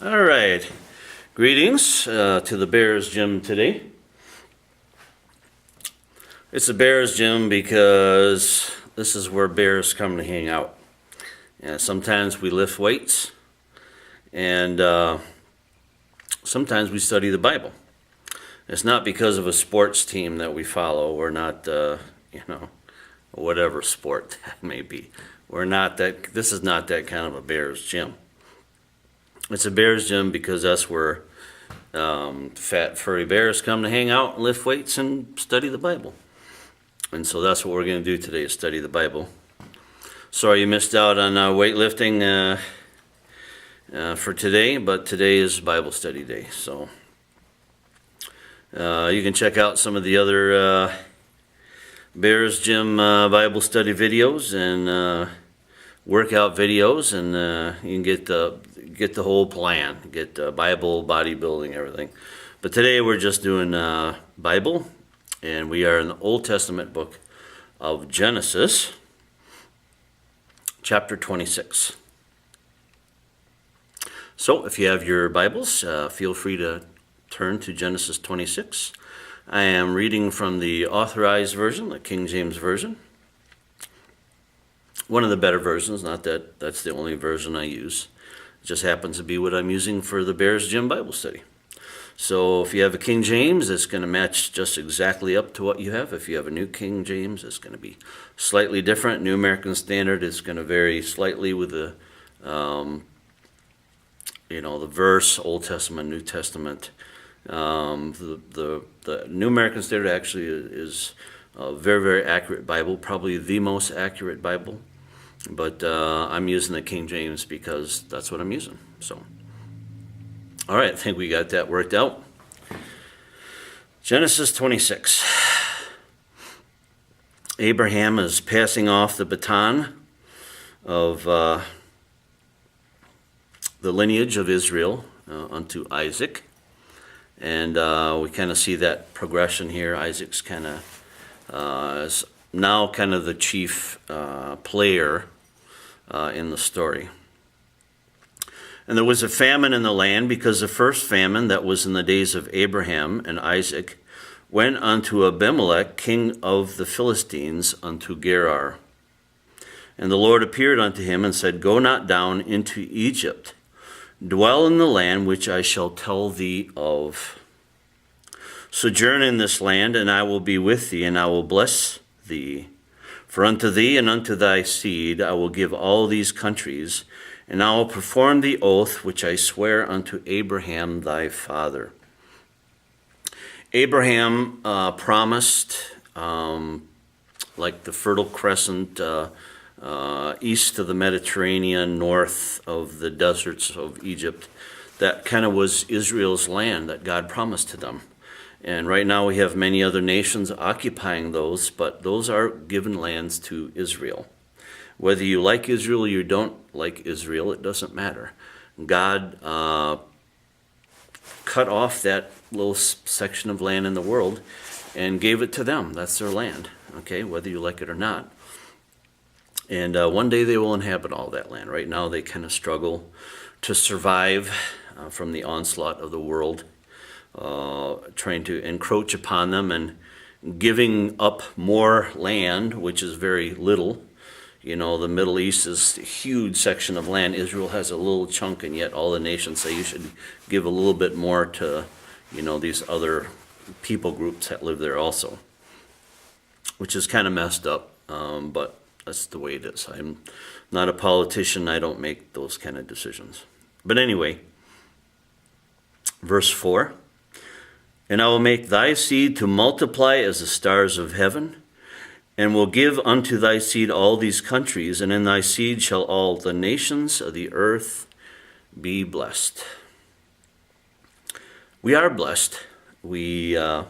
All right. Greetings to the Bears Gym today. It's the Bears Gym because this is where bears come to hang out. And sometimes we lift weights, and sometimes we study the Bible. It's not because of a sports team that we follow. We're not, whatever sport that may be. We're not that. This is not that kind of a Bears Gym. It's a Bears Gym because that's where fat, furry bears come to hang out and lift weights and study the Bible. And so that's what we're going to do today, is study the Bible. Sorry you missed out on weightlifting for today, but today is Bible study day. So you can check out some of the other Bears Gym Bible study videos and workout videos, and you can get the whole plan, get Bible, bodybuilding, everything. But today we're just doing Bible, and we are in the Old Testament book of Genesis, chapter 26. So if you have your Bibles, feel free to turn to Genesis 26. I am reading from the Authorized Version, the King James Version. One of the better versions, not that that's the only version I use. It just happens to be what I'm using for the Bears Gym Bible study. So if you have a King James, it's going to match just exactly up to what you have. If you have a New King James, it's going to be slightly different. New American Standard is going to vary slightly with the verse, Old Testament, New Testament. The New American Standard actually is a very, very accurate Bible, probably the most accurate Bible. But I'm using the King James because that's what I'm using. So, all right, I think we got that worked out. Genesis 26. Abraham is passing off the baton of the lineage of Israel unto Isaac. And we kind of see that progression here. Isaac's kind of is now kind of the chief player in the story. And there was a famine in the land, because the first famine that was in the days of Abraham and Isaac went unto Abimelech, king of the Philistines, unto Gerar. And the Lord appeared unto him and said, Go not down into Egypt. Dwell in the land which I shall tell thee of. Sojourn in this land, and I will be with thee, and I will bless thee. For unto thee and unto thy seed I will give all these countries, and I will perform the oath which I swear unto Abraham thy father. Abraham promised, like the Fertile Crescent, east of the Mediterranean, north of the deserts of Egypt. That kind of was Israel's land that God promised to them. And right now we have many other nations occupying those, but those are given lands to Israel. Whether you like Israel or you don't like Israel, it doesn't matter. God cut off that little section of land in the world and gave it to them. That's their land, okay, whether you like it or not. And one day they will inhabit all that land. Right now they kind of struggle to survive from the onslaught of the world, trying to encroach upon them and giving up more land, which is very little. You know, the Middle East is a huge section of land. Israel has a little chunk, and yet all the nations say you should give a little bit more to, these other people groups that live there also, which is kind of messed up, but that's the way it is. I'm not a politician. I don't make those kind of decisions. But anyway, verse 4, And I will make thy seed to multiply as the stars of heaven, and will give unto thy seed all these countries, and in thy seed shall all the nations of the earth be blessed. We are blessed. We are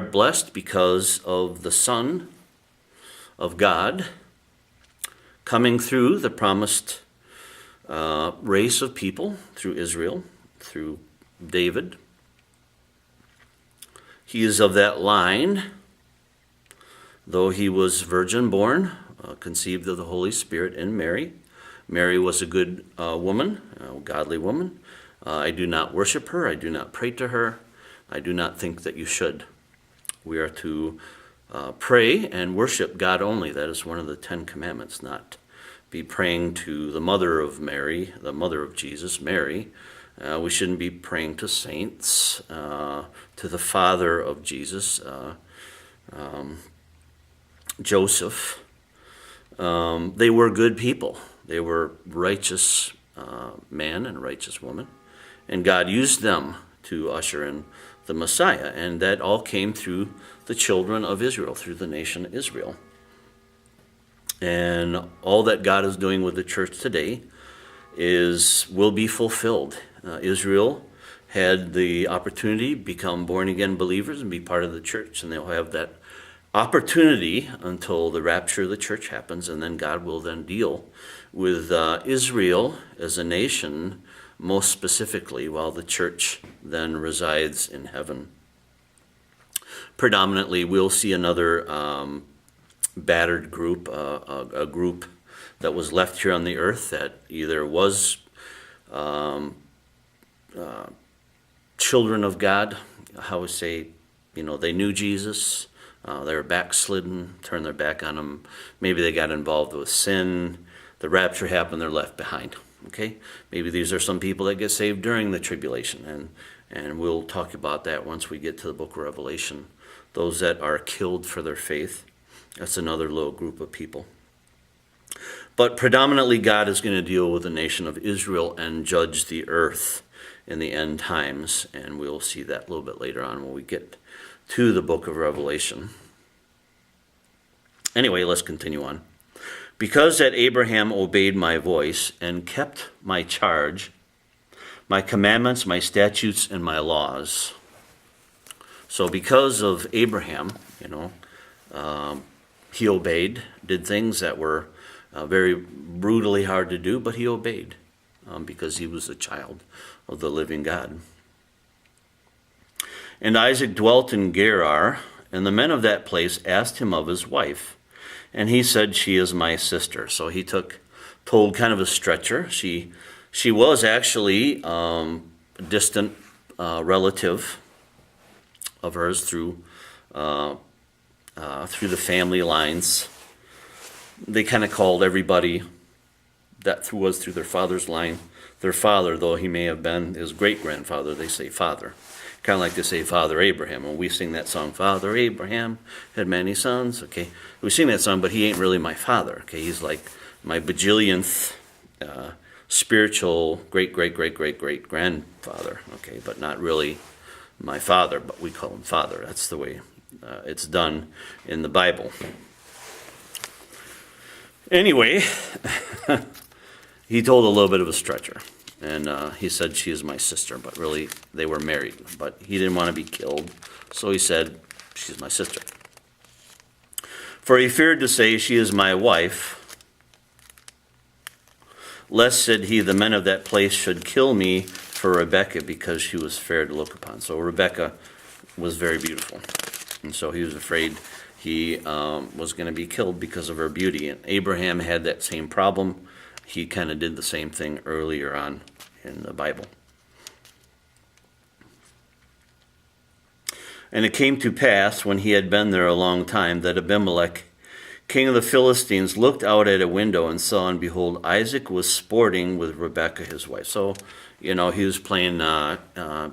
blessed because of the Son of God coming through the promised race of people, through Israel, through David. He is of that line, though he was virgin born, conceived of the Holy Spirit in Mary, Mary was a good woman, a godly woman. I do not worship her. I do not pray to her. I do not think that you should. We are to pray and worship God only. That is one of the 10 Commandments, not be praying to the mother of Mary, the mother of Jesus, Mary. We shouldn't be praying to saints, to the father of Jesus, Joseph. They were good people. They were righteous man and righteous woman. And God used them to usher in the Messiah. And that all came through the children of Israel, through the nation Israel. And all that God is doing with the church today will be fulfilled. Israel had the opportunity to become born-again believers and be part of the church, and they'll have that opportunity until the rapture of the church happens, and then God will then deal with Israel as a nation, most specifically, while the church then resides in heaven. Predominantly, we'll see another battered group, a group that was left here on the earth that either was children of God, how we say, they knew Jesus, they were backslidden, turned their back on him. Maybe they got involved with sin. The rapture happened, they're left behind. Okay? Maybe these are some people that get saved during the tribulation, and we'll talk about that once we get to the book of Revelation. Those that are killed for their faith, that's another little group of people. But predominantly God is going to deal with the nation of Israel and judge the earth in the end times, and we'll see that a little bit later on when we get to the book of Revelation. Anyway, let's continue on. Because that Abraham obeyed my voice and kept my charge, my commandments, my statutes, and my laws. So because of Abraham, he obeyed, did things that were very brutally hard to do, but he obeyed because he was a child of the living God. And Isaac dwelt in Gerar, and the men of that place asked him of his wife. And he said, she is my sister. So he told kind of a stretcher. She was actually a distant relative of hers through the family lines. They kind of called everybody that was through their father's line their father, though he may have been his great-grandfather. They say father. Kind of like they say Father Abraham. When we sing that song, Father Abraham had many sons. Okay, we sing that song, but he ain't really my father. Okay, he's like my bajillionth spiritual great-great-great-great-great-grandfather. Okay, but not really my father, but we call him father. That's the way it's done in the Bible. Anyway, he told a little bit of a stretcher. And he said, she is my sister, but really they were married. But he didn't want to be killed, so he said, she's my sister. For he feared to say, she is my wife, lest, said he, the men of that place should kill me for Rebekah, because she was fair to look upon. So Rebekah was very beautiful. And so he was afraid he was going to be killed because of her beauty. And Abraham had that same problem. He kind of did the same thing earlier on in the Bible. And it came to pass, when he had been there a long time, that Abimelech, king of the Philistines, looked out at a window and saw, and behold, Isaac was sporting with Rebekah his wife. So, he was playing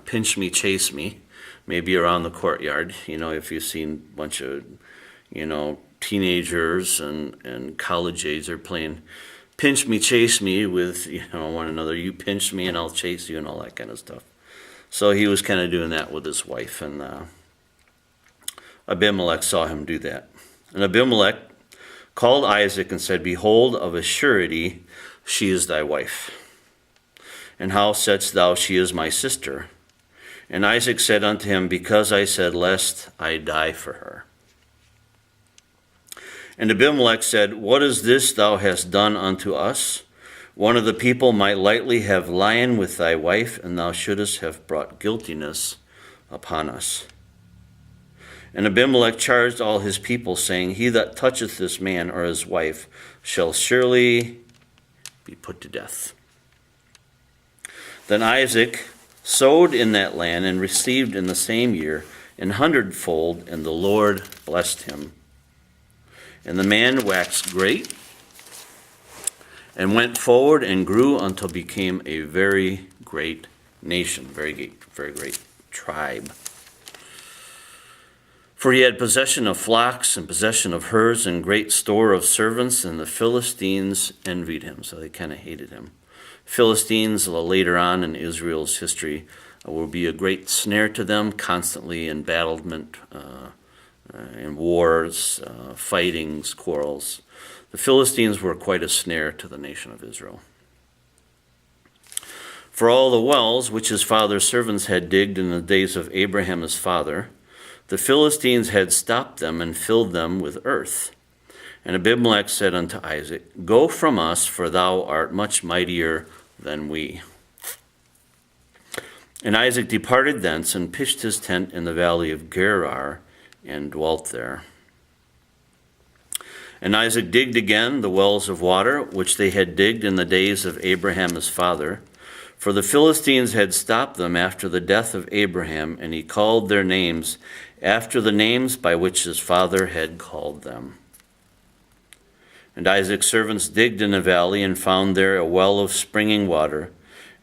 pinch me, chase me, maybe around the courtyard. If you've seen a bunch of, teenagers and college age, they're playing pinch me, chase me with, one another. You pinch me and I'll chase you and all that kind of stuff. So he was kind of doing that with his wife, and Abimelech saw him do that. And Abimelech called Isaac and said, behold, of a surety she is thy wife. And how saidst thou, she is my sister? And Isaac said unto him, because I said, lest I die for her. And Abimelech said, what is this thou hast done unto us? One of the people might lightly have lion with thy wife, and thou shouldest have brought guiltiness upon us. And Abimelech charged all his people, saying, he that toucheth this man or his wife shall surely be put to death. Then Isaac sowed in that land and received in the same year an hundredfold, and the Lord blessed him. And the man waxed great and went forward and grew until became a very great nation, very great tribe. For he had possession of flocks and possession of herds and great store of servants, and the Philistines envied him, so they kind of hated him. Philistines, later on in Israel's history, will be a great snare to them, constantly in battlement, in wars, fightings, quarrels. The Philistines were quite a snare to the nation of Israel. For all the wells which his father's servants had digged in the days of Abraham his father, the Philistines had stopped them and filled them with earth. And Abimelech said unto Isaac, Go from us, for thou art much mightier than we. And Isaac departed thence and pitched his tent in the valley of Gerar and dwelt there. And Isaac digged again the wells of water, which they had digged in the days of Abraham his father. For the Philistines had stopped them after the death of Abraham, and he called their names after the names by which his father had called them. And Isaac's servants digged in a valley and found there a well of springing water.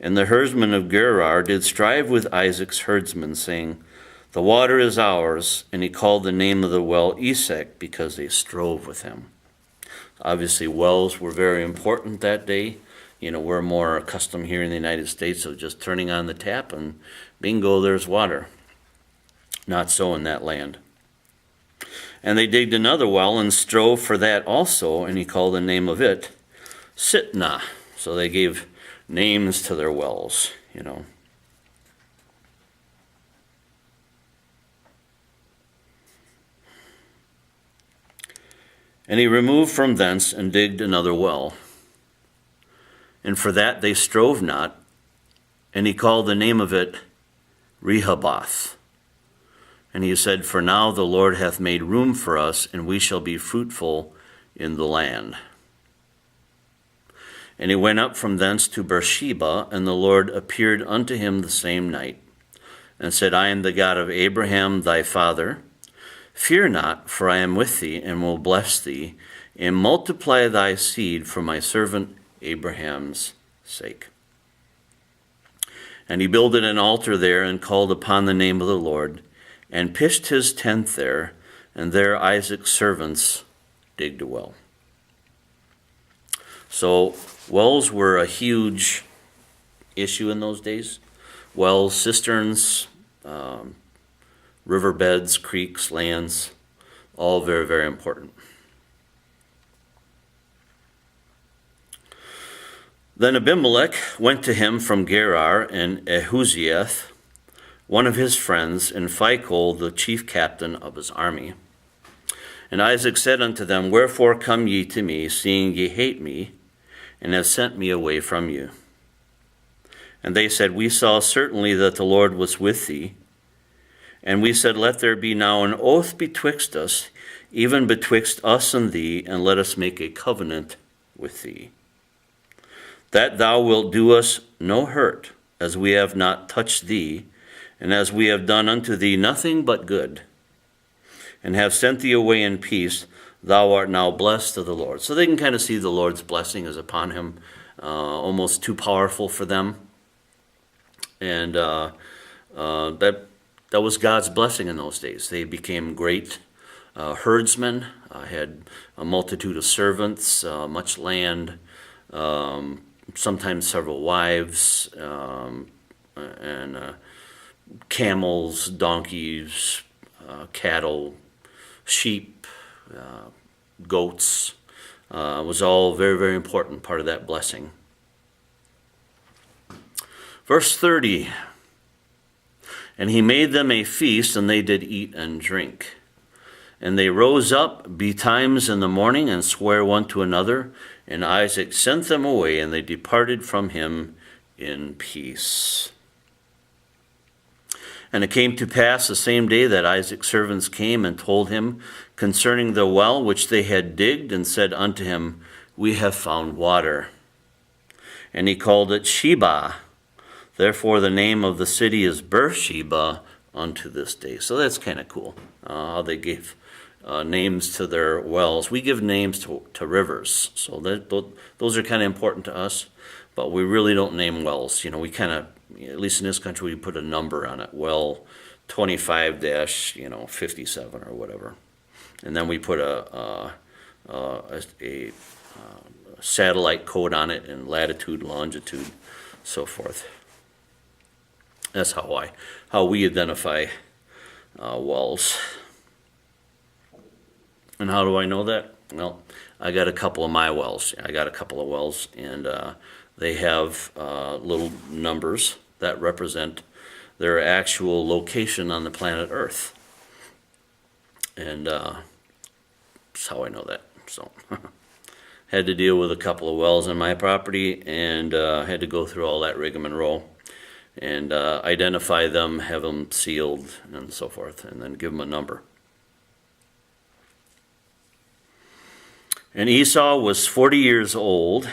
And the herdsmen of Gerar did strive with Isaac's herdsmen, saying, The water is ours. And he called the name of the well Esek, because they strove with him. Obviously, wells were very important that day. You know, we're more accustomed here in the United States of just turning on the tap and bingo, there's water. Not so in that land. And they digged another well and strove for that also, and he called the name of it Sitnah. So they gave names to their wells, you know. And he removed from thence and digged another well. And for that they strove not, and he called the name of it Rehoboth. And he said, For now the Lord hath made room for us, and we shall be fruitful in the land. And he went up from thence to Beersheba, and the Lord appeared unto him the same night, and said, I am the God of Abraham thy father. Fear not, for I am with thee, and will bless thee, and multiply thy seed for my servant Abraham's sake. And he builded an altar there, and called upon the name of the Lord, and pitched his tent there, and there Isaac's servants digged a well. So wells were a huge issue in those days. Wells, cisterns, riverbeds, creeks, lands, all very, very important. Then Abimelech went to him from Gerar, and Ahuzieth, one of his friends, and Phicol, the chief captain of his army. And Isaac said unto them, Wherefore come ye to me, seeing ye hate me, and have sent me away from you? And they said, We saw certainly that the Lord was with thee. And we said, Let there be now an oath betwixt us, even betwixt us and thee, and let us make a covenant with thee, that thou wilt do us no hurt, as we have not touched thee, and as we have done unto thee nothing but good, and have sent thee away in peace. Thou art now blessed of the Lord. So they can kind of see the Lord's blessing is upon him, almost too powerful for them. And that was God's blessing in those days. They became great herdsmen, had a multitude of servants, much land, sometimes several wives, and camels, donkeys, cattle, sheep, goats, was all very, very important part of that blessing. Verse 30, And he made them a feast, and they did eat and drink. And they rose up betimes in the morning, and sware one to another, and Isaac sent them away, and they departed from him in peace. And it came to pass the same day that Isaac's servants came and told him concerning the well which they had digged, and said unto him, We have found water. and he called it Sheba. Therefore, the name of the city is Beersheba unto this day. So that's kind of cool, how they gave names to their wells. We give names to rivers, so those are kind of important to us, but we really don't name wells. You know, we kind of, at least in this country, we put a number on it, well 25-57 or whatever. And then we put a satellite code on it, and latitude, longitude, so forth. That's how we identify wells. And how do I know that? Well, I got a couple of my wells. I got a couple of wells, and they have little numbers that represent their actual location on the planet Earth. And that's how I know that. So had to deal with a couple of wells on my property, and had to go through all that rigmarole and identify them, have them sealed, and so forth, and then give them a number. And Esau was 40 years old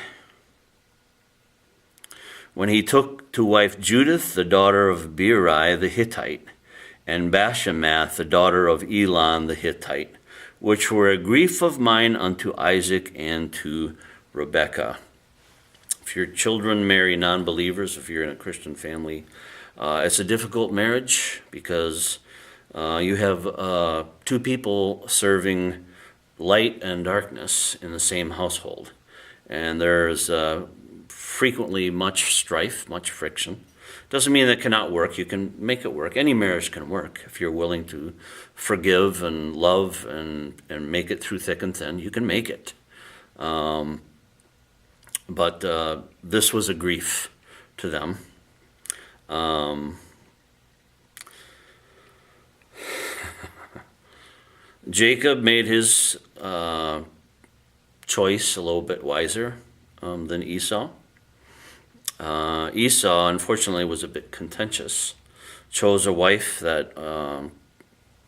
when he took to wife Judith, the daughter of Beeri the Hittite, and Bashemath, the daughter of Elon the Hittite, which were a grief of mine unto Isaac and to Rebekah. If your children marry non-believers, if you're in a Christian family, it's a difficult marriage, because you have two people serving light and darkness in the same household. And there's frequently much strife, much friction. Doesn't mean that it cannot work. You can make it work. Any marriage can work if you're willing to forgive and love and make it through thick and thin. You can make it. But this was a grief to them. Jacob made his choice a little bit wiser than Esau. Esau, unfortunately, was a bit contentious. Chose a wife that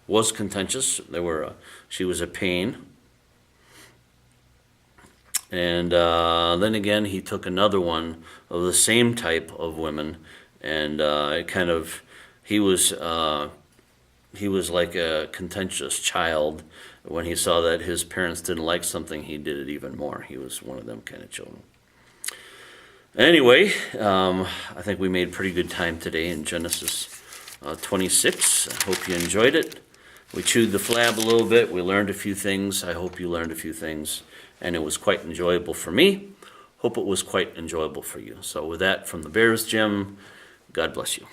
was contentious. She was a pain. And then again, he took another one of the same type of women, and he was like a contentious child. When he saw that his parents didn't like something, he did it even more. He was one of them kind of children. Anyway, I think we made pretty good time today in Genesis 26. I hope you enjoyed it. We chewed the flab a little bit. We learned a few things. I hope you learned a few things. And it was quite enjoyable for me. Hope it was quite enjoyable for you. So with that, from the Bears Gym, God bless you.